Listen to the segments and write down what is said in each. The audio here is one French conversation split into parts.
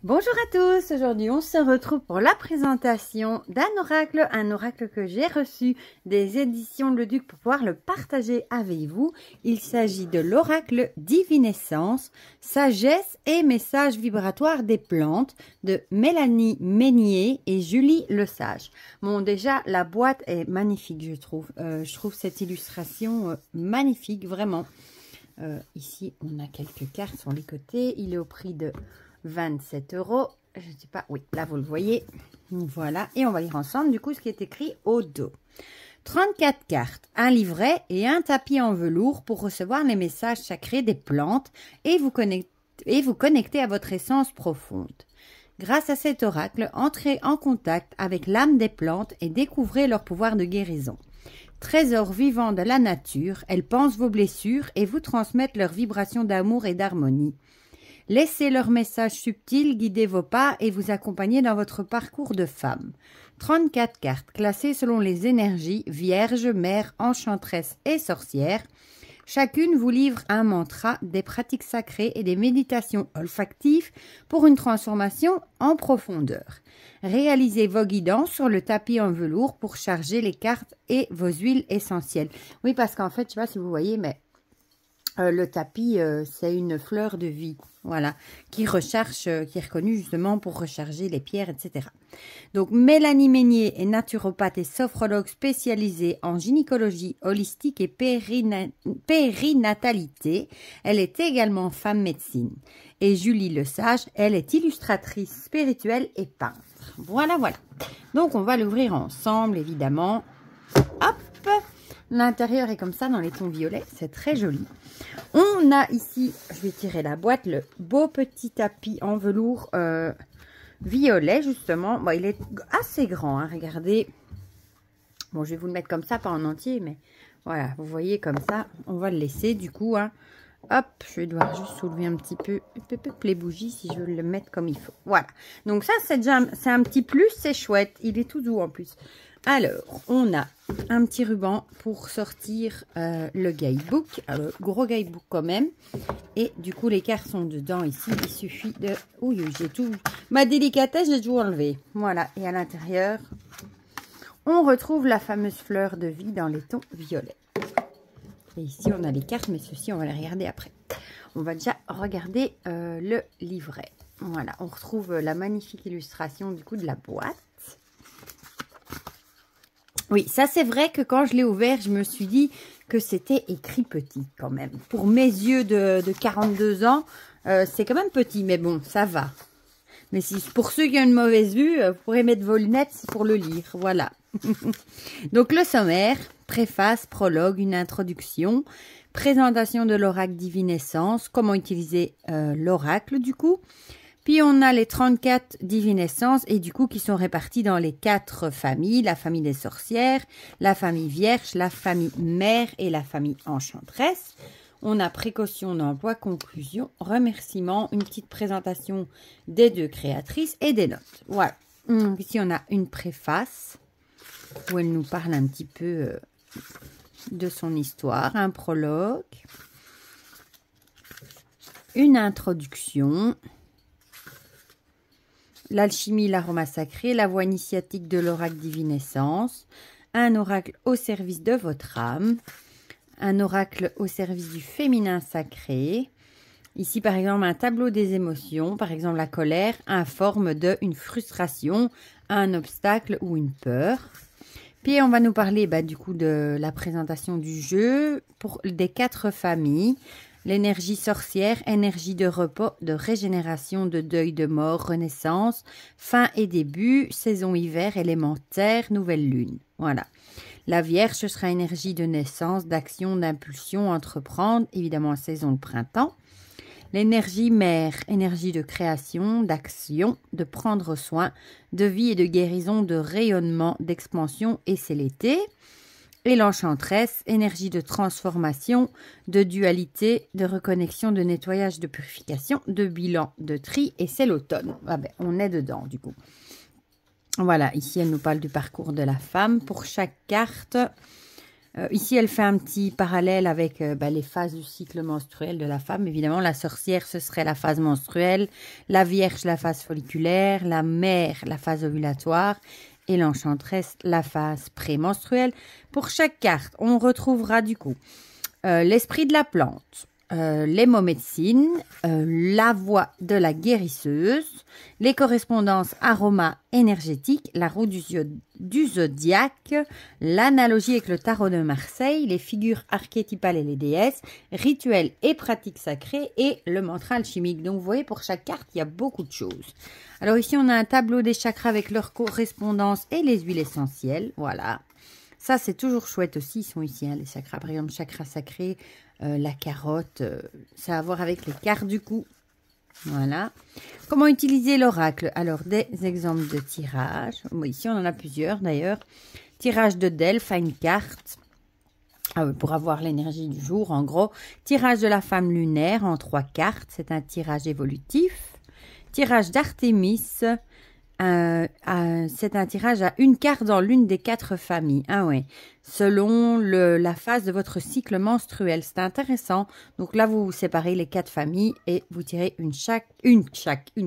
Bonjour à tous, aujourd'hui on se retrouve pour la présentation un oracle que j'ai reçu des éditions Le Duc pour pouvoir le partager avec vous. Il s'agit de l'oracle Divinescence, sagesse et messages vibratoires des plantes de Mélanie Meignier et Julie Lesage. Bon, déjà la boîte est magnifique, je trouve cette illustration magnifique, vraiment. Ici on a quelques cartes sur les côtés, il est au prix de 27 €. Je ne sais pas, oui, là vous le voyez. Voilà, et on va lire ensemble du coup ce qui est écrit au dos. 34 cartes, un livret et un tapis en velours pour recevoir les messages sacrés des plantes et vous connecter à votre essence profonde. Grâce à cet oracle, entrez en contact avec l'âme des plantes et découvrez leur pouvoir de guérison. Trésor vivant de la nature, elles pansent vos blessures et vous transmettent leurs vibrations d'amour et d'harmonie. Laissez leur message subtil guider vos pas et vous accompagner dans votre parcours de femme. 34 cartes classées selon les énergies Vierge, Mère, Enchanteresse et Sorcière. Chacune vous livre un mantra, des pratiques sacrées et des méditations olfactives pour une transformation en profondeur. Réalisez vos guidances sur le tapis en velours pour charger les cartes et vos huiles essentielles. Oui, parce qu'en fait, je ne sais pas si vous voyez, mais le tapis, c'est une fleur de vie, voilà, qui est reconnue justement pour recharger les pierres, etc. Donc, Mélanie Meignier est naturopathe et sophrologue spécialisée en gynécologie holistique et périnatalité. Elle est également femme médecine. Et Julie Lesage, elle est illustratrice spirituelle et peintre. Voilà, voilà. Donc, on va l'ouvrir ensemble, évidemment. Hop! L'intérieur est comme ça dans les tons violets, c'est très joli. On a ici, je vais tirer la boîte, le beau petit tapis en velours violet justement. Bon, il est assez grand, hein, regardez. Bon, je vais vous le mettre comme ça, pas en entier, mais voilà, vous voyez comme ça. On va le laisser du coup, hein. Hop, je vais devoir juste soulever un petit peu les bougies si je veux le mettre comme il faut. Voilà, donc ça c'est déjà un petit plus, c'est chouette. Il est tout doux en plus. Alors, on a un petit ruban pour sortir le guidebook. Alors, gros guidebook quand même. Et du coup, les cartes sont dedans ici. Il suffit de... Oui, j'ai tout... Ma délicatesse, j'ai tout enlevé. Voilà. Et à l'intérieur, on retrouve la fameuse fleur de vie dans les tons violets. Et ici, on a les cartes, mais ceci, on va les regarder après. On va déjà regarder le livret. Voilà. On retrouve la magnifique illustration du coup de la boîte. Oui, ça c'est vrai que quand je l'ai ouvert, je me suis dit que c'était écrit petit quand même. Pour mes yeux de 42 ans, c'est quand même petit, mais bon, ça va. Mais si, pour ceux qui ont une mauvaise vue, vous pourrez mettre vos lunettes pour le lire, voilà. Donc le sommaire, préface, prologue, une introduction, présentation de l'oracle Divinescence, comment utiliser l'oracle du coup. Puis on a les 34 divinescences et du coup qui sont réparties dans les 4 familles, la famille des sorcières, la famille vierge, la famille mère et la famille enchanteresse. On a précaution d'emploi, conclusion, remerciement, une petite présentation des 2 créatrices et des notes. Voilà. Donc ici on a une préface où elle nous parle un petit peu de son histoire, un prologue, une introduction, l'alchimie, l'aroma sacré, la voie initiatique de l'oracle Divinescence, un oracle au service de votre âme, un oracle au service du féminin sacré. Ici, par exemple, un tableau des émotions, par exemple la colère, informe d'une frustration, un obstacle ou une peur. Puis, on va nous parler du coup de la présentation du jeu pour des 4 familles. L'énergie sorcière, énergie de repos, de régénération, de deuil, de mort, renaissance, fin et début, saison hiver, élémentaire, nouvelle lune. Voilà. La Vierge, ce sera énergie de naissance, d'action, d'impulsion, entreprendre, évidemment en saison de printemps. L'énergie mère, énergie de création, d'action, de prendre soin, de vie et de guérison, de rayonnement, d'expansion, et c'est l'été. Et l'enchanteresse, énergie de transformation, de dualité, de reconnexion, de nettoyage, de purification, de bilan, de tri, et c'est l'automne. Ah ben, on est dedans du coup. Voilà, ici elle nous parle du parcours de la femme. Pour chaque carte, Ici, elle fait un petit parallèle avec les phases du cycle menstruel de la femme. Évidemment, la sorcière, ce serait la phase menstruelle, la vierge, la phase folliculaire, la mère, la phase ovulatoire et l'enchanteresse, la phase prémenstruelle. Pour chaque carte, on retrouvera du coup l'esprit de la plante, les mots médecine, la voix de la guérisseuse, les correspondances aromas énergétiques, la roue du zodiaque, l'analogie avec le tarot de Marseille, les figures archétypales et les déesses, rituels et pratiques sacrées et le mantra alchimique. Donc vous voyez, pour chaque carte, il y a beaucoup de choses. Alors ici, on a un tableau des chakras avec leurs correspondances et les huiles essentielles. Voilà. Ça, c'est toujours chouette aussi. Ils sont ici, hein, les chakras. Par exemple, chakra sacré, la carotte. Ça a à voir avec les cartes du coup. Voilà. Comment utiliser l'oracle? Alors, des exemples de tirage. Bon, ici, on en a plusieurs d'ailleurs. Tirage de Delphes à une carte. Pour avoir l'énergie du jour, en gros. Tirage de la femme lunaire en 3 cartes. C'est un tirage évolutif. Tirage d'Artémis. C'est un tirage à une carte dans l'une des 4 familles. Ah ouais. Selon la phase de votre cycle menstruel. C'est intéressant. Donc là, vous séparez les 4 familles et vous tirez une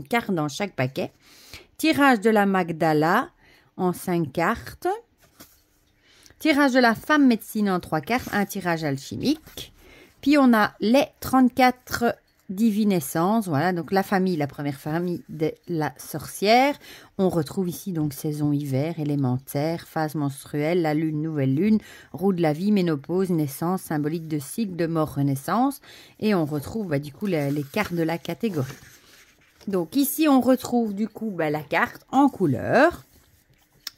carte dans chaque paquet. Tirage de la Magdala en 5 cartes. Tirage de la femme médecine en 3 cartes. Un tirage alchimique. Puis on a les 34 divinescence, voilà, donc la famille, la première famille de la sorcière. On retrouve ici donc saison hiver, élémentaire, phase menstruelle, la lune, nouvelle lune, roue de la vie, ménopause, naissance, symbolique de cycle, de mort, renaissance. Et on retrouve du coup les cartes de la catégorie. Donc ici on retrouve du coup la carte en couleur,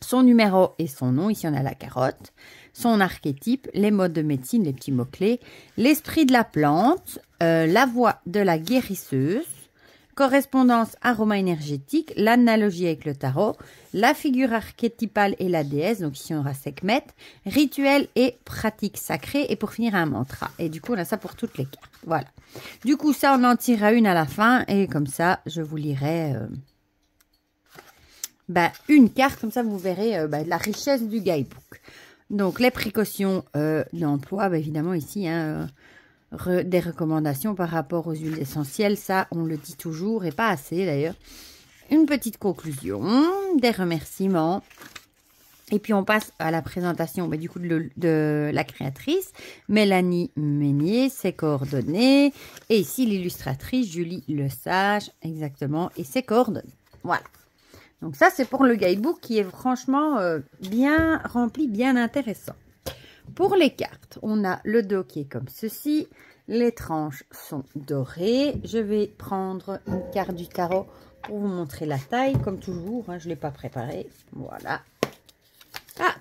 son numéro et son nom. Ici on a la carotte, son archétype, les modes de médecine, les petits mots-clés, l'esprit de la plante, la voix de la guérisseuse, correspondance aroma énergétique, l'analogie avec le tarot, la figure archétypale et la déesse, donc ici on aura Sekhmet, rituel et pratique sacrée, et pour finir un mantra. Et du coup on a ça pour toutes les cartes, voilà. Du coup ça on en tirera une à la fin, et comme ça je vous lirai une carte, comme ça vous verrez la richesse du guidebook. Donc, les précautions d'emploi, évidemment, ici, des recommandations par rapport aux huiles essentielles. Ça, on le dit toujours, et pas assez, d'ailleurs. Une petite conclusion, des remerciements. Et puis, on passe à la présentation, du coup, de la créatrice, Mélanie Meunier, ses coordonnées. Et ici, l'illustratrice, Julie Lesage, exactement, et ses coordonnées. Voilà. Donc ça, c'est pour le guidebook qui est franchement bien rempli, bien intéressant. Pour les cartes, on a le dos qui est comme ceci. Les tranches sont dorées. Je vais prendre une carte du tarot pour vous montrer la taille, comme toujours. Je ne l'ai pas préparée. Voilà. Ah!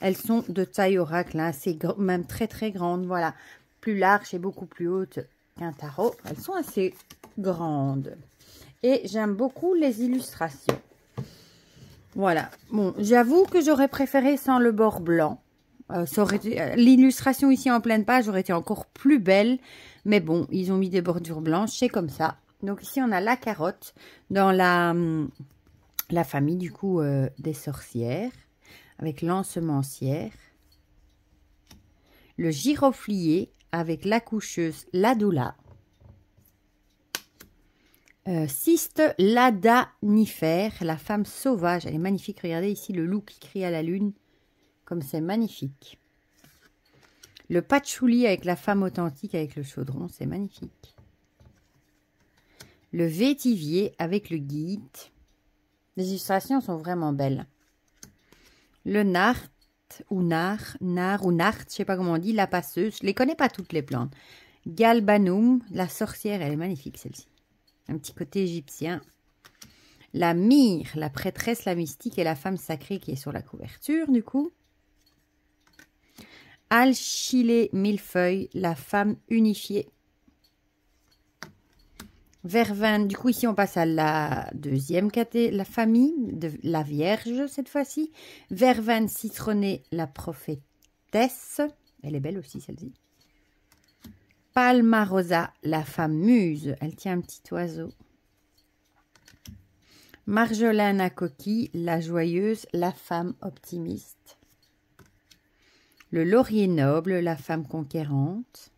Elles sont de taille oracle, assez même très très grandes. Voilà. Plus large et beaucoup plus haute qu'un tarot. Elles sont assez grandes. Et j'aime beaucoup les illustrations. Voilà. Bon, j'avoue que j'aurais préféré sans le bord blanc. L'illustration ici en pleine page aurait été encore plus belle. Mais bon, ils ont mis des bordures blanches. C'est comme ça. Donc ici, on a la carotte dans la famille du coup des sorcières. Avec l'ensemencière. Le giroflier avec la coucheuse, la doula. Cyste ladanifère, la femme sauvage. Elle est magnifique. Regardez ici le loup qui crie à la lune. Comme c'est magnifique. Le patchouli avec la femme authentique avec le chaudron. C'est magnifique. Le vétivier avec le guide. Les illustrations sont vraiment belles. Le nard ou nard, je sais pas comment on dit. La passeuse. Je les connais pas toutes les plantes. Galbanum, la sorcière. Elle est magnifique celle-ci. Un petit côté égyptien. La myrrhe, la prêtresse, la mystique et la femme sacrée qui est sur la couverture du coup. Alchilée millefeuille, la femme unifiée. Verveine, du coup ici on passe à la deuxième catégorie, la famille de la Vierge cette fois-ci. Verveine citronnée, la prophétesse. Elle est belle aussi celle-ci. Palmarosa, la femme muse. Elle tient un petit oiseau. Marjolaine à coquille, la joyeuse, la femme optimiste. Le laurier noble, la femme conquérante.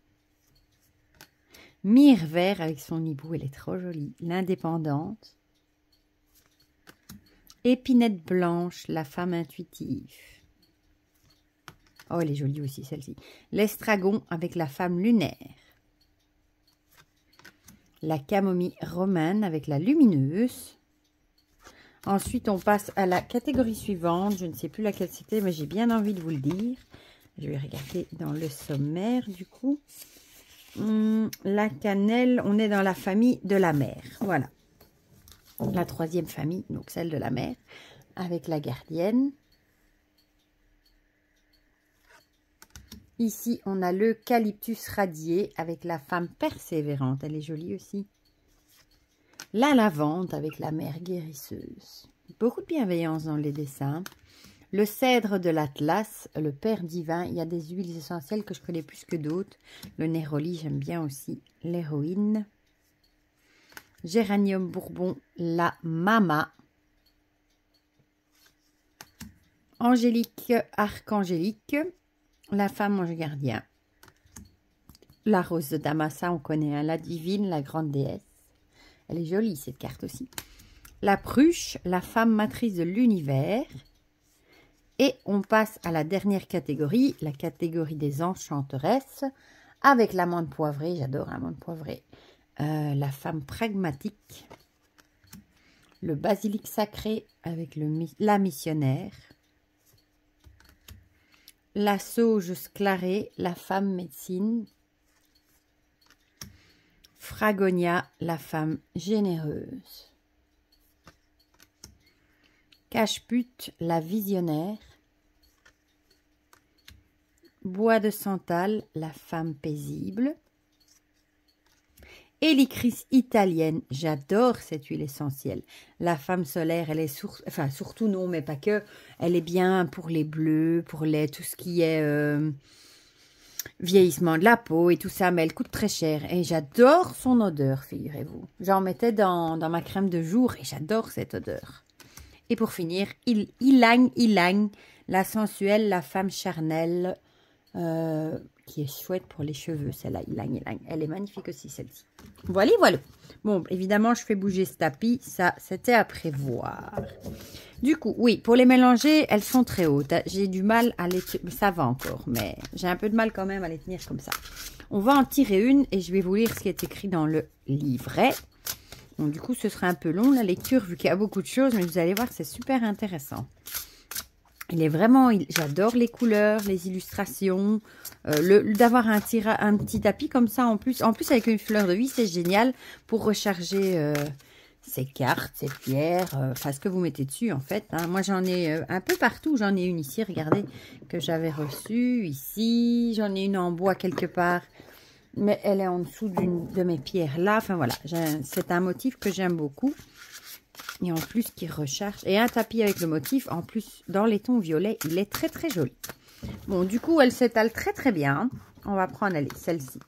Myrrhe vert avec son hibou, elle est trop jolie. L'indépendante. Épinette blanche, la femme intuitive. Oh, elle est jolie aussi, celle-ci. L'estragon avec la femme lunaire. La camomille romaine avec la lumineuse. Ensuite, on passe à la catégorie suivante. Je ne sais plus laquelle c'était, mais j'ai bien envie de vous le dire. Je vais regarder dans le sommaire, du coup. La cannelle, on est dans la famille de la mer. Voilà. La troisième famille, donc celle de la mer, avec la gardienne. Ici, on a l'eucalyptus radié avec la femme persévérante. Elle est jolie aussi. La lavande avec la mère guérisseuse. Beaucoup de bienveillance dans les dessins. Le cèdre de l'Atlas, le père divin. Il y a des huiles essentielles que je connais plus que d'autres. Le néroli, j'aime bien aussi. L'héroïne. Géranium bourbon, la mama. Angélique, archangélique. La femme ange gardien. La rose de Damassa, on connaît, hein, la divine, la grande déesse. Elle est jolie, cette carte aussi. La pruche, la femme matrice de l'univers. Et on passe à la dernière catégorie, la catégorie des enchanteresses, avec l'amande poivrée. J'adore l'amande poivrée. La femme pragmatique. Le basilic sacré avec la missionnaire. La sauge sclarée, la femme médecine. Fragonia, la femme généreuse. Cache-pute, la visionnaire. Bois de santal, la femme paisible. Hélicris italienne, j'adore cette huile essentielle. La femme solaire, elle est surtout non, mais pas que. Elle est bien pour les bleus, pour tout ce qui est vieillissement de la peau et tout ça, mais elle coûte très cher. Et j'adore son odeur, figurez-vous. J'en mettais dans ma crème de jour et j'adore cette odeur. Et pour finir, Ilang, la sensuelle, la femme charnelle, qui est chouette pour les cheveux, celle-là, Ilang. Elle est magnifique aussi, celle-ci. Voilà. Bon, évidemment, je fais bouger ce tapis. Ça, c'était à prévoir. Du coup, oui, pour les mélanger, elles sont très hautes. J'ai du mal à les... Ça va encore, mais j'ai un peu de mal quand même à les tenir comme ça. On va en tirer une et je vais vous lire ce qui est écrit dans le livret. Donc, du coup, ce sera un peu long, la lecture, vu qu'il y a beaucoup de choses, mais vous allez voir, c'est super intéressant. Il est vraiment... J'adore les couleurs, les illustrations. D'avoir un petit tapis comme ça, en plus avec une fleur de vie, c'est génial pour recharger ces cartes, ces pierres, enfin ce que vous mettez dessus, en fait. Hein. Moi, j'en ai un peu partout. J'en ai une ici, regardez, que j'avais reçue. Ici, j'en ai une en bois quelque part. Mais elle est en dessous d'une de mes pierres là. Enfin, voilà. C'est un motif que j'aime beaucoup. Et en plus, qui recharge. Et un tapis avec le motif, en plus, dans les tons violets, il est très, très joli. Bon, du coup, elle s'étale très, très bien. On va prendre, allez, celle-ci.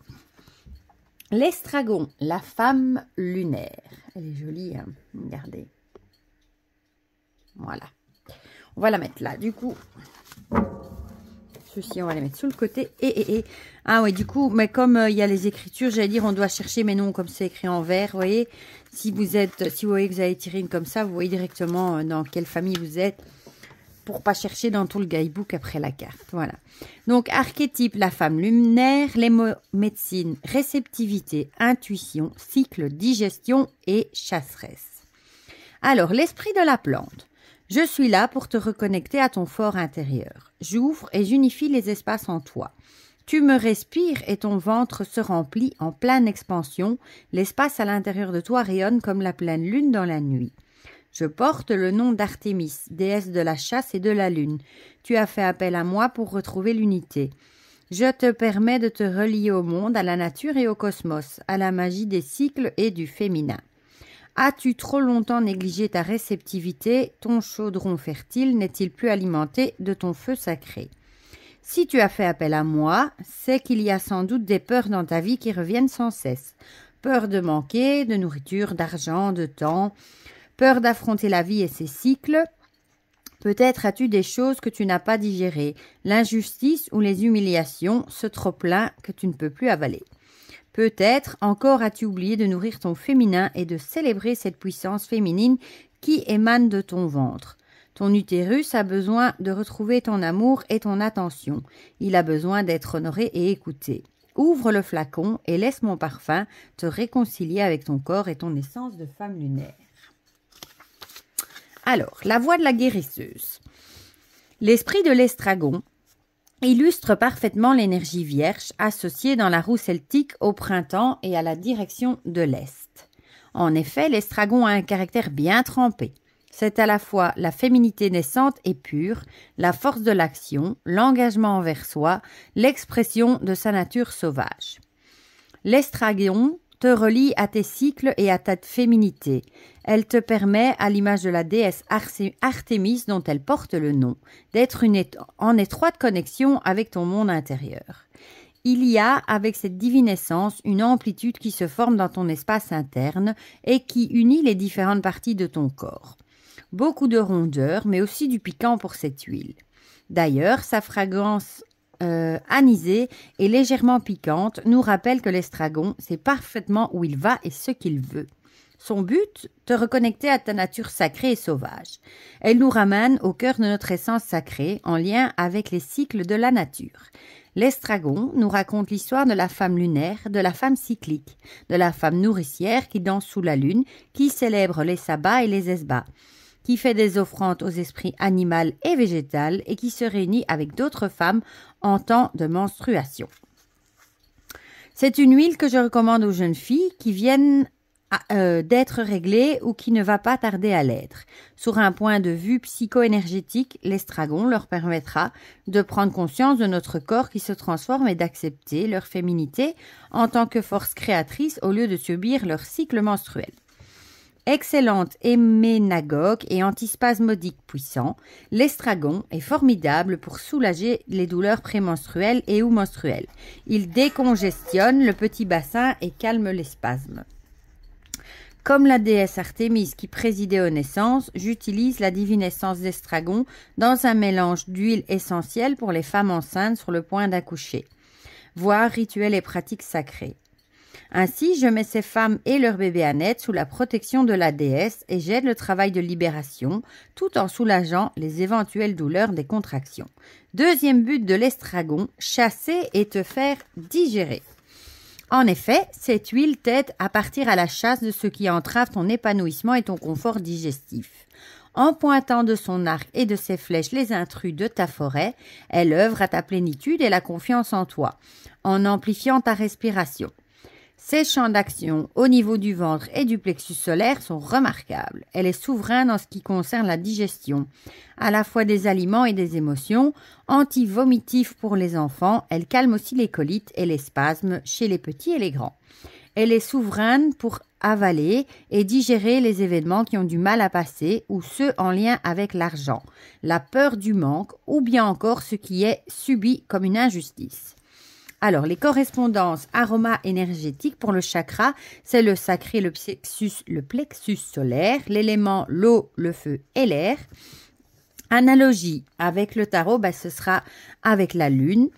L'estragon, la femme lunaire. Elle est jolie, hein. Regardez. Voilà. On va la mettre là. Du coup, ceci, on va les mettre sur le côté. Ah oui, du coup, mais comme il y a les écritures, j'allais dire, on doit chercher mes noms comme c'est écrit en vert. Vous voyez, si vous voyez que vous avez tiré une comme ça, vous voyez directement dans quelle famille vous êtes. Pour pas chercher dans tout le guidebook après la carte. Voilà. Donc, archétype, la femme lunaire, les mots médecine, réceptivité, intuition, cycle, digestion et chasseresse. Alors, l'esprit de la plante. Je suis là pour te reconnecter à ton fort intérieur. J'ouvre et j'unifie les espaces en toi. Tu me respires et ton ventre se remplit en pleine expansion. L'espace à l'intérieur de toi rayonne comme la pleine lune dans la nuit. Je porte le nom d'Artémis, déesse de la chasse et de la lune. Tu as fait appel à moi pour retrouver l'unité. Je te permets de te relier au monde, à la nature et au cosmos, à la magie des cycles et du féminin. As-tu trop longtemps négligé ta réceptivité? Ton chaudron fertile n'est-il plus alimenté de ton feu sacré? Si tu as fait appel à moi, c'est qu'il y a sans doute des peurs dans ta vie qui reviennent sans cesse. Peur de manquer, de nourriture, d'argent, de temps... Peur d'affronter la vie et ses cycles, Peut-être as-tu des choses que tu n'as pas digérées, l'injustice ou les humiliations, ce trop-plein que tu ne peux plus avaler. Peut-être encore as-tu oublié de nourrir ton féminin et de célébrer cette puissance féminine qui émane de ton ventre. Ton utérus a besoin de retrouver ton amour et ton attention. Il a besoin d'être honoré et écouté. Ouvre le flacon et laisse mon parfum te réconcilier avec ton corps et ton essence de femme lunaire. Alors, la voix de la guérisseuse. L'esprit de l'estragon illustre parfaitement l'énergie vierge associée dans la roue celtique au printemps et à la direction de l'Est. En effet, l'estragon a un caractère bien trempé. C'est à la fois la féminité naissante et pure, la force de l'action, l'engagement envers soi, l'expression de sa nature sauvage. L'estragon te relie à tes cycles et à ta féminité. Elle te permet, à l'image de la déesse Artémis dont elle porte le nom, d'être en étroite connexion avec ton monde intérieur. Il y a, avec cette divine essence, une amplitude qui se forme dans ton espace interne et qui unit les différentes parties de ton corps. Beaucoup de rondeur, mais aussi du piquant pour cette huile. D'ailleurs, sa fragrance anisée et légèrement piquante nous rappelle que l'estragon sait parfaitement où il va et ce qu'il veut. Son but, te reconnecter à ta nature sacrée et sauvage. Elle nous ramène au cœur de notre essence sacrée, en lien avec les cycles de la nature. L'estragon nous raconte l'histoire de la femme lunaire, de la femme cyclique, de la femme nourricière qui danse sous la lune, qui célèbre les sabbats et les esbats, qui fait des offrandes aux esprits animal et végétal et qui se réunit avec d'autres femmes en temps de menstruation. C'est une huile que je recommande aux jeunes filles qui viennent d'être réglées ou qui ne va pas tarder à l'être. Sur un point de vue psycho-énergétique, l'estragon leur permettra de prendre conscience de notre corps qui se transforme et d'accepter leur féminité en tant que force créatrice au lieu de subir leur cycle menstruel. Excellente héménagogue et antispasmodique puissant, l'estragon est formidable pour soulager les douleurs prémenstruelles et ou menstruelles. Il décongestionne le petit bassin et calme les spasmes. Comme la déesse Artémis qui présidait aux naissances, j'utilise la divine essence d'estragon dans un mélange d'huile essentielle pour les femmes enceintes sur le point d'accoucher. Voire rituels et pratiques sacrées. Ainsi, je mets ces femmes et leurs bébés à naître sous la protection de la déesse et j'aide le travail de libération tout en soulageant les éventuelles douleurs des contractions. Deuxième but de l'estragon, chasser et te faire digérer. En effet, cette huile t'aide à partir à la chasse de ce qui entrave ton épanouissement et ton confort digestif. En pointant de son arc et de ses flèches les intrus de ta forêt, elle œuvre à ta plénitude et la confiance en toi, en amplifiant ta respiration. Ses champs d'action au niveau du ventre et du plexus solaire sont remarquables. Elle est souveraine en ce qui concerne la digestion, à la fois des aliments et des émotions. Anti-vomitif pour les enfants, elle calme aussi les colites et les spasmes chez les petits et les grands. Elle est souveraine pour avaler et digérer les événements qui ont du mal à passer ou ceux en lien avec l'argent, la peur du manque ou bien encore ce qui est subi comme une injustice. Alors, les correspondances aromas énergétiques pour le chakra, c'est le sacré, le plexus solaire, l'élément l'eau, le feu et l'air. Analogie avec le tarot, ce sera avec la lune.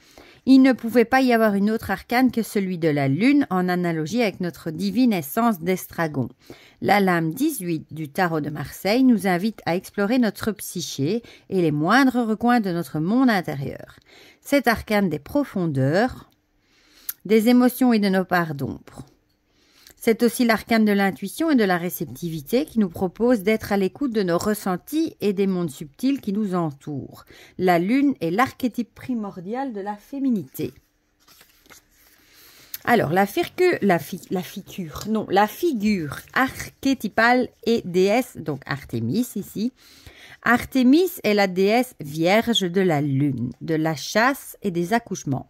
Il ne pouvait pas y avoir une autre arcane que celui de la lune en analogie avec notre divine essence d'estragon. La lame 18 du tarot de Marseille nous invite à explorer notre psyché et les moindres recoins de notre monde intérieur. Cet arcane des profondeurs, des émotions et de nos parts d'ombre. C'est aussi l'arcane de l'intuition et de la réceptivité qui nous propose d'être à l'écoute de nos ressentis et des mondes subtils qui nous entourent. La lune est l'archétype primordial de la féminité. Alors, la figure archétypale est déesse, donc Artémis ici. Artémis est la déesse vierge de la lune, de la chasse et des accouchements.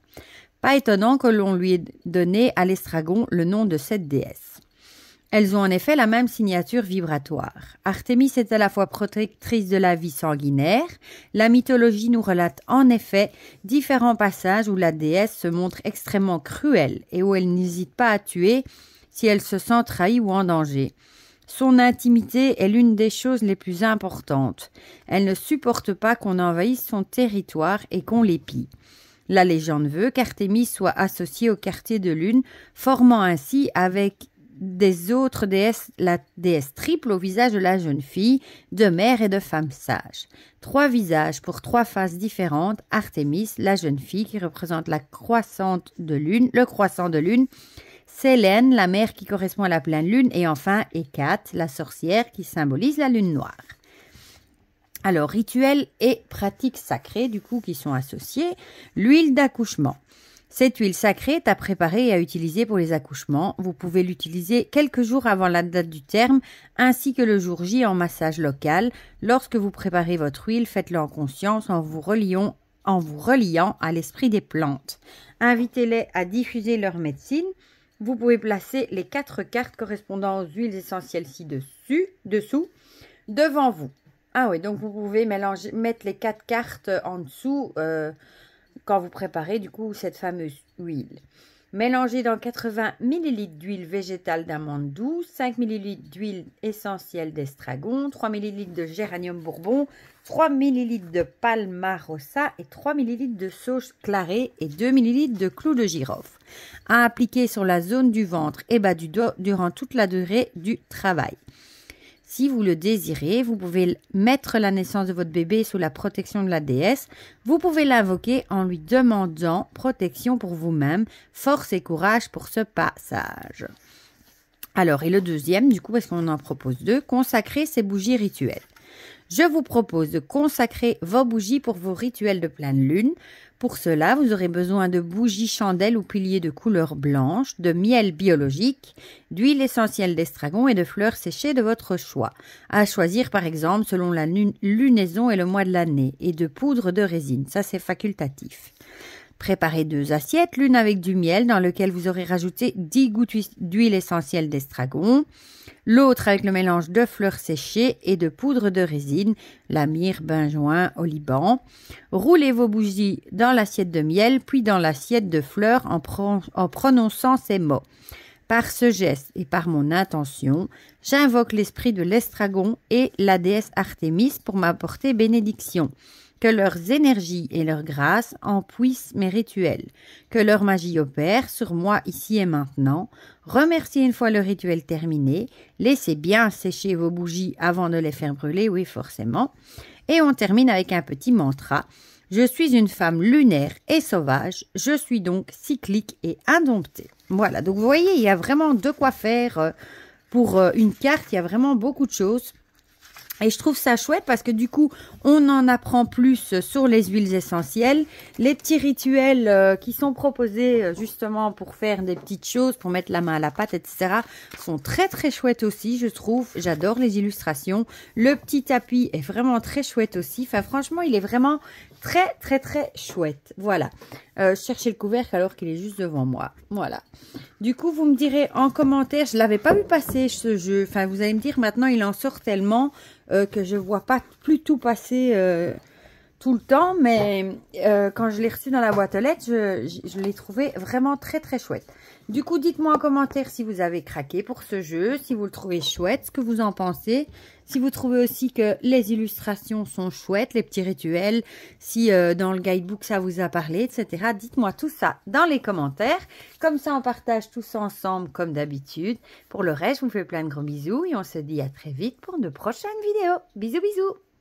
Pas étonnant que l'on lui ait donné à l'estragon le nom de cette déesse. Elles ont en effet la même signature vibratoire. Artémis est à la fois protectrice de la vie sanguinaire. La mythologie nous relate en effet différents passages où la déesse se montre extrêmement cruelle et où elle n'hésite pas à tuer si elle se sent trahie ou en danger. Son intimité est l'une des choses les plus importantes. Elle ne supporte pas qu'on envahisse son territoire et qu'on l'épie. La légende veut qu'Artémis soit associée au quartier de lune, formant ainsi avec des autres déesses la déesse triple au visage de la jeune fille, de mère et de femme sage. 3 visages pour 3 faces différentes, Artémis, la jeune fille qui représente la croissante de lune, le croissant de lune, Sélène, la mère qui correspond à la pleine lune, et enfin Hécate, la sorcière qui symbolise la lune noire. Alors, rituels et pratiques sacrées, du coup, qui sont associés. L'huile d'accouchement. Cette huile sacrée est à préparer et à utiliser pour les accouchements. Vous pouvez l'utiliser quelques jours avant la date du terme, ainsi que le jour J en massage local. Lorsque vous préparez votre huile, faites-le en conscience en vous reliant à l'esprit des plantes. Invitez-les à diffuser leur médecine. Vous pouvez placer les 4 cartes correspondant aux huiles essentielles ci-dessous, devant vous. Ah oui, donc vous pouvez mettre les 4 cartes en dessous quand vous préparez du coup cette fameuse huile. Mélangez dans 80 ml d'huile végétale d'amande douce, 5 ml d'huile essentielle d'estragon, 3 ml de géranium bourbon, 3 ml de palmarosa et 3 ml de sauge clarée et 2 ml de clous de girofle. À appliquer sur la zone du ventre et bas du dos durant toute la durée du travail. Si vous le désirez, vous pouvez mettre la naissance de votre bébé sous la protection de la déesse. Vous pouvez l'invoquer en lui demandant protection pour vous-même, force et courage pour ce passage. Alors, et le deuxième, du coup, parce qu'on en propose 2, consacrer ses bougies rituelles. Je vous propose de consacrer vos bougies pour vos rituels de pleine lune. Pour cela, vous aurez besoin de bougies chandelles ou piliers de couleur blanche, de miel biologique, d'huile essentielle d'estragon et de fleurs séchées de votre choix, à choisir par exemple selon la lunaison et le mois de l'année, et de poudre de résine, ça c'est facultatif. Préparez 2 assiettes, l'une avec du miel dans lequel vous aurez rajouté 10 gouttes d'huile essentielle d'estragon, l'autre avec le mélange de fleurs séchées et de poudre de résine, la myrrhe, benjoin au Liban. Roulez vos bougies dans l'assiette de miel, puis dans l'assiette de fleurs en prononçant ces mots. Par ce geste et par mon intention, j'invoque l'esprit de l'estragon et la déesse Artémis pour m'apporter bénédiction. Que leurs énergies et leur grâce empuissent mes rituels, que leur magie opère sur moi ici et maintenant. Remerciez une fois le rituel terminé, laissez bien sécher vos bougies avant de les faire brûler, oui forcément. Et on termine avec un petit mantra. Je suis une femme lunaire et sauvage, je suis donc cyclique et indomptée. Voilà, donc vous voyez, il y a vraiment de quoi faire pour une carte, il y a vraiment beaucoup de choses. Et je trouve ça chouette parce que du coup, on en apprend plus sur les huiles essentielles. Les petits rituels qui sont proposés justement pour faire des petites choses, pour mettre la main à la pâte, etc. sont très très chouettes aussi, je trouve. J'adore les illustrations. Le petit tapis est vraiment très chouette aussi. Enfin, franchement, il est vraiment très très très chouette. Voilà. Je cherchais le couvercle alors qu'il est juste devant moi. Voilà. Du coup, vous me direz en commentaire, je ne l'avais pas vu passer ce jeu. Enfin, vous allez me dire maintenant, il en sort tellement que je ne vois pas plus tout passer tout le temps. Mais quand je l'ai reçu dans la boîte aux lettres, je l'ai trouvé vraiment très très chouette. Du coup, dites-moi en commentaire si vous avez craqué pour ce jeu, si vous le trouvez chouette, ce que vous en pensez. Si vous trouvez aussi que les illustrations sont chouettes, les petits rituels, si dans le guidebook ça vous a parlé, etc. Dites-moi tout ça dans les commentaires. Comme ça, on partage tout ça ensemble comme d'habitude. Pour le reste, je vous fais plein de gros bisous et on se dit à très vite pour de prochaines vidéos. Bisous, bisous!